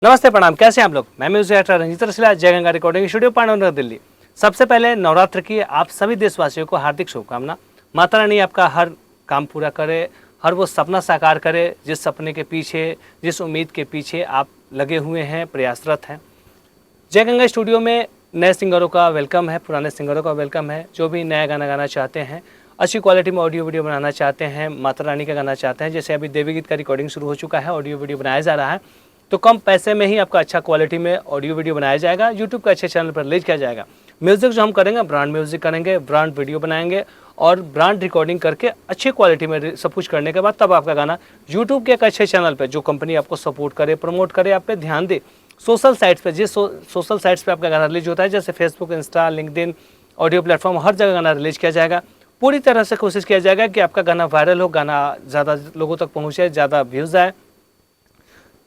नमस्ते प्रणाम, कैसे हैं आप लोग। मैं म्यूजिक डायरेक्टर रंजीत रसीला, जय गंगा रिकॉर्डिंग स्टूडियो पांडुनगर दिल्ली। सबसे पहले नवरात्र की आप सभी देशवासियों को हार्दिक शुभकामना। माता रानी आपका हर काम पूरा करे, हर वो सपना साकार करे जिस सपने के पीछे, जिस उम्मीद के पीछे आप लगे हुए हैं, प्रयासरत हैं। जय गंगा स्टूडियो में नए सिंगरों का वेलकम है, पुराने सिंगरों का वेलकम है। जो भी नया गाना गाना चाहते हैं, अच्छी क्वालिटी में ऑडियो वीडियो बनाना चाहते हैं, माता रानी का गाना चाहते हैं, जैसे अभी देवी गीत का रिकॉर्डिंग शुरू हो चुका है, ऑडियो वीडियो बनाया जा रहा है, तो कम पैसे में ही आपका अच्छा क्वालिटी में ऑडियो वीडियो बनाया जाएगा, यूट्यूब के अच्छे चैनल पर रिलीज किया जाएगा। म्यूजिक जो हम करेंगे, ब्रांड म्यूजिक करेंगे, ब्रांड वीडियो बनाएंगे और ब्रांड रिकॉर्डिंग करके अच्छी क्वालिटी में सब कुछ करने के बाद तब आपका गाना यूट्यूब के एक अच्छे चैनल पर, जो कंपनी आपको सपोर्ट करे, प्रमोट करे, आप पे ध्यान दे, सोशल साइट्स पे, जिस सोशल साइट्स पे आपका गाना रिलीज होता है, जैसे Facebook, Insta, LinkedIn, audio platform, हर जगह गाना रिलीज किया जाएगा। पूरी तरह से कोशिश किया जाएगा कि आपका गाना वायरल हो, गाना ज़्यादा लोगों तक पहुँचे, ज़्यादा व्यूज़ आए।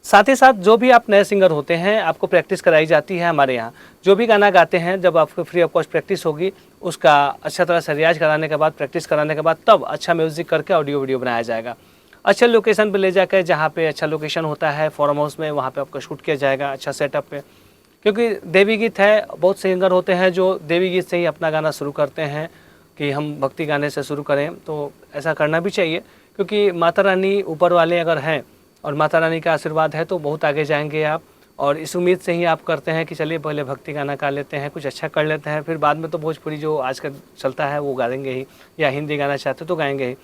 साथ ही साथ जो भी आप नए सिंगर होते हैं, आपको प्रैक्टिस कराई जाती है हमारे यहाँ। जो भी गाना गाते हैं, जब आपको फ्री ऑफ कॉस्ट प्रैक्टिस होगी, उसका अच्छा तरह से रियाज कराने के बाद, प्रैक्टिस कराने के बाद, तब अच्छा म्यूज़िक करके ऑडियो वीडियो बनाया जाएगा। अच्छे लोकेशन पे ले जाकर, जहाँ पे अच्छा लोकेशन होता है फार्म हाउस में, वहाँ पे आपका शूट किया जाएगा अच्छा सेटअप पे। क्योंकि देवी गीत है, बहुत सिंगर होते हैं जो देवी गीत से ही अपना गाना शुरू करते हैं कि हम भक्ति गाने से शुरू करें, तो ऐसा करना भी चाहिए। क्योंकि माता रानी ऊपर वाले अगर हैं और माता रानी का आशीर्वाद है तो बहुत आगे जाएंगे आप। और इस उम्मीद से ही आप करते हैं कि चलिए पहले भक्ति गाना गा लेते हैं, कुछ अच्छा कर लेते हैं, फिर बाद में तो भोजपुरी जो आजकल चलता है वो गाएंगे ही, या हिंदी गाना चाहते तो गाएंगे ही।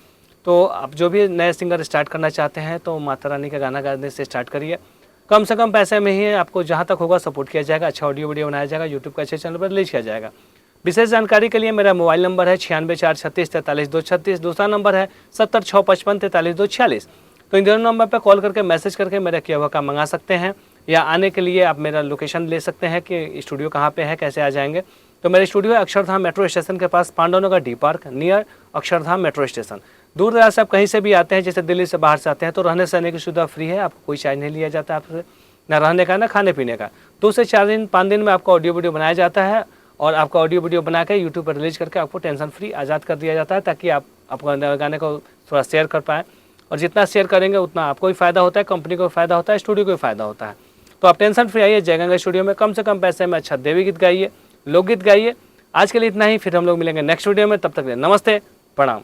तो आप जो भी नए सिंगर स्टार्ट करना चाहते हैं तो माता रानी का गाना गाने से स्टार्ट करिए। कम से कम पैसे में ही आपको जहाँ तक होगा सपोर्ट किया जाएगा, अच्छा ऑडियो वीडियो बनाया जाएगा, यूट्यूब के अच्छे चैनल पर रिलीज किया जाएगा। विशेष जानकारी के लिए मेरा मोबाइल नंबर है 9646343236, दूसरा नंबर है 7065534246। तो इन दोनों नंबर पर कॉल करके मैसेज करके मेरा किया हुआ काम मंगा सकते हैं, या आने के लिए आप मेरा लोकेशन ले सकते हैं कि स्टूडियो कहाँ पे है, कैसे आ जाएंगे। तो मेरे स्टूडियो है अक्षरधाम मेट्रो स्टेशन के पास, Pandunagar D park, near Akshardham metro station. दूर दराज से आप कहीं से भी आते हैं, जैसे दिल्ली से बाहर से आते हैं, तो रहने सहने की सुविधा फ्री है, आपको कोई चार्ज नहीं लिया जाता आपसे, ना रहने का ना खाने पीने का। 2 से 4 दिन 5 दिन में आपका ऑडियो वीडियो बनाया जाता है और आपका ऑडियो वीडियो बना के यूट्यूब पर रिलीज करके आपको टेंशन फ्री आज़ाद कर दिया जाता है, ताकि आप अपने गाने को थोड़ा शेयर कर पाएँ। और जितना शेयर करेंगे उतना आपको भी फ़ायदा होता है, कंपनी को भी फ़ायदा होता है, स्टूडियो को भी फ़ायदा होता है। तो आप टेंशन फ्री आइए जय गंगा स्टूडियो में, कम से कम पैसे में अच्छा देवी गीत गाइए, लोकगीत गाइए। आज के लिए इतना ही, फिर हम लोग मिलेंगे नेक्स्ट वीडियो में। तब तक नमस्ते, प्रणाम।